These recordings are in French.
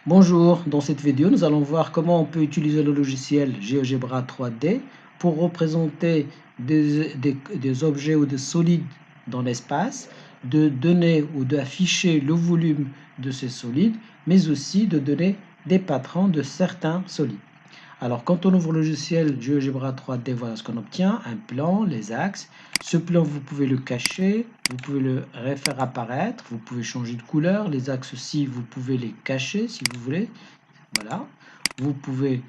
Bonjour, dans cette vidéo, nous allons voir comment on peut utiliser le logiciel GeoGebra 3D pour représenter des objets ou des solides dans l'espace, de donner ou d'afficher le volume de ces solides, mais aussi de donner des patrons de certains solides. Alors, quand on ouvre le logiciel GeoGebra 3D, voilà ce qu'on obtient, un plan, les axes. Ce plan, vous pouvez le cacher, vous pouvez le refaire apparaître, vous pouvez changer de couleur. Les axes aussi, vous pouvez les cacher si vous voulez. Voilà. Vous pouvez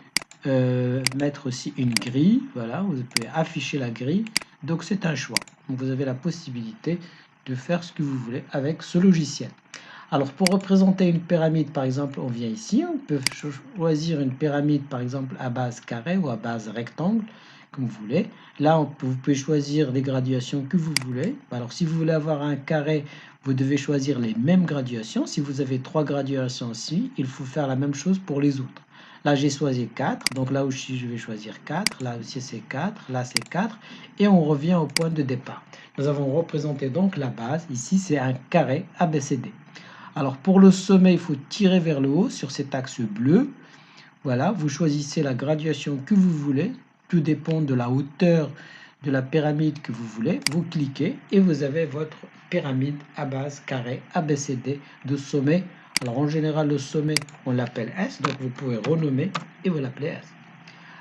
mettre aussi une grille. Voilà, vous pouvez afficher la grille. Donc, c'est un choix. Donc, vous avez la possibilité de faire ce que vous voulez avec ce logiciel. Alors, pour représenter une pyramide, par exemple, on vient ici, on peut choisir une pyramide, par exemple, à base carré ou à base rectangle, comme vous voulez. Là, vous pouvez choisir les graduations que vous voulez. Alors, si vous voulez avoir un carré, vous devez choisir les mêmes graduations. Si vous avez 3 graduations ici, il faut faire la même chose pour les autres. Là, j'ai choisi 4, donc là aussi, je vais choisir 4. Là aussi, c'est 4. Là, c'est 4. Et on revient au point de départ. Nous avons représenté donc la base. Ici, c'est un carré ABCD. Alors pour le sommet, il faut tirer vers le haut sur cet axe bleu. Voilà, vous choisissez la graduation que vous voulez. Tout dépend de la hauteur de la pyramide que vous voulez. Vous cliquez et vous avez votre pyramide à base carré ABCD de sommet. Alors en général, le sommet, on l'appelle S, donc vous pouvez renommer et vous l'appelez S.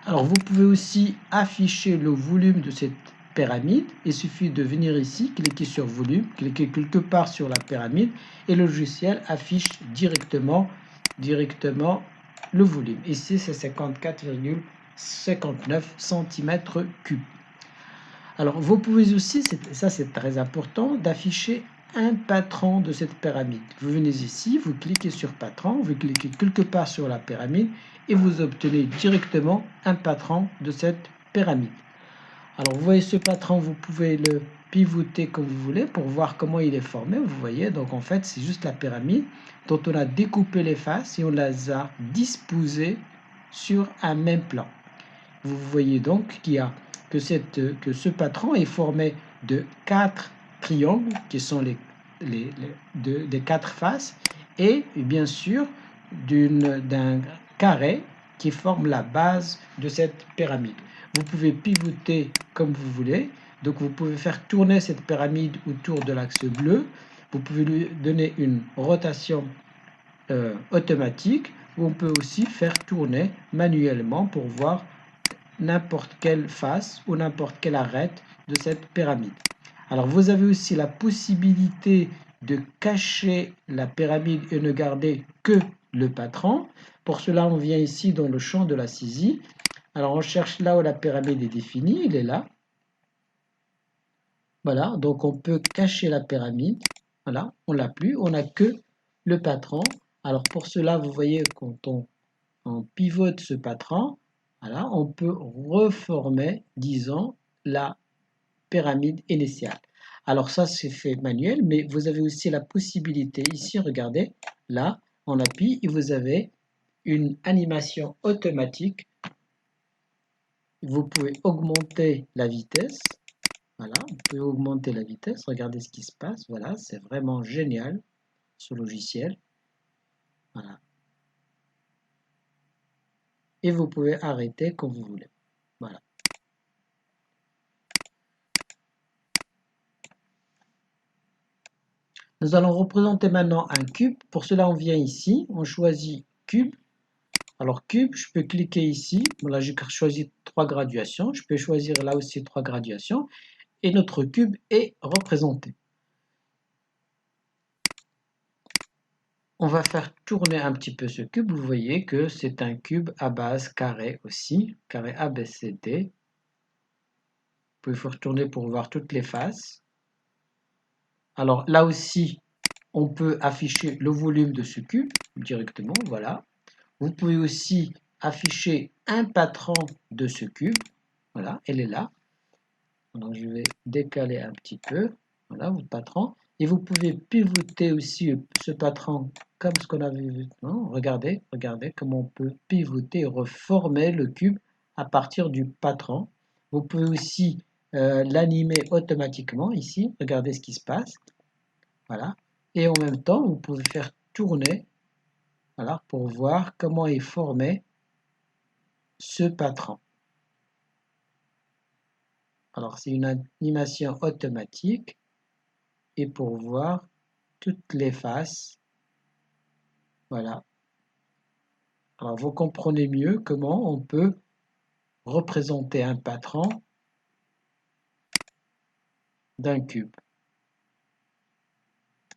Alors vous pouvez aussi afficher le volume de cette pyramide. Il suffit de venir ici, cliquer sur volume, cliquer quelque part sur la pyramide et le logiciel affiche directement le volume. Ici c'est 54,59 cm3. Alors vous pouvez aussi, ça c'est très important, d'afficher un patron de cette pyramide. Vous venez ici, vous cliquez sur patron, vous cliquez quelque part sur la pyramide et vous obtenez directement un patron de cette pyramide. Alors vous voyez ce patron, vous pouvez le pivoter comme vous voulez pour voir comment il est formé. Vous voyez, donc en fait c'est juste la pyramide dont on a découpé les faces et on les a disposées sur un même plan. Vous voyez donc que ce patron est formé de 4 triangles qui sont des 4 faces et bien sûr d'un carré qui forme la base de cette pyramide. Vous pouvez pivoter comme vous voulez, donc vous pouvez faire tourner cette pyramide autour de l'axe bleu, vous pouvez lui donner une rotation automatique, ou on peut aussi faire tourner manuellement pour voir n'importe quelle face ou n'importe quelle arête de cette pyramide. Alors vous avez aussi la possibilité de cacher la pyramide et ne garder que le patron. Pour cela, on vient ici dans le champ de la saisie. Alors on cherche là où la pyramide est définie, il est là. Voilà, donc on peut cacher la pyramide. Voilà, on l'a plus, on n'a que le patron. Alors pour cela, vous voyez quand on pivote ce patron, voilà, on peut reformer, disons, la pyramide initiale. Alors ça, c'est fait manuel, mais vous avez aussi la possibilité, ici, regardez, là, on appuie et vous avez une animation automatique. Vous pouvez augmenter la vitesse. Voilà, vous pouvez augmenter la vitesse. Regardez ce qui se passe. Voilà, c'est vraiment génial, ce logiciel. Voilà. Et vous pouvez arrêter quand vous voulez. Voilà. Nous allons représenter maintenant un cube. Pour cela, on vient ici, on choisit cube. Alors cube, je peux cliquer ici. Là, j'ai choisi 3 graduations. Je peux choisir là aussi 3 graduations. Et notre cube est représenté. On va faire tourner un petit peu ce cube. Vous voyez que c'est un cube à base carré aussi, carré ABCD. Vous pouvez faire tourner pour voir toutes les faces. Alors là aussi, on peut afficher le volume de ce cube directement, voilà. Vous pouvez aussi afficher un patron de ce cube. Voilà, elle est là. Alors, je vais décaler un petit peu. Voilà, votre patron. Et vous pouvez pivoter aussi ce patron comme ce qu'on avait vu. Non, regardez comment on peut pivoter et reformer le cube à partir du patron. Vous pouvez aussi l'animer automatiquement ici. Regardez ce qui se passe. Voilà. Et en même temps, vous pouvez faire tourner Alors, pour voir comment est formé ce patron. Alors, c'est une animation automatique et pour voir toutes les faces, voilà. Alors, vous comprenez mieux comment on peut représenter un patron d'un cube.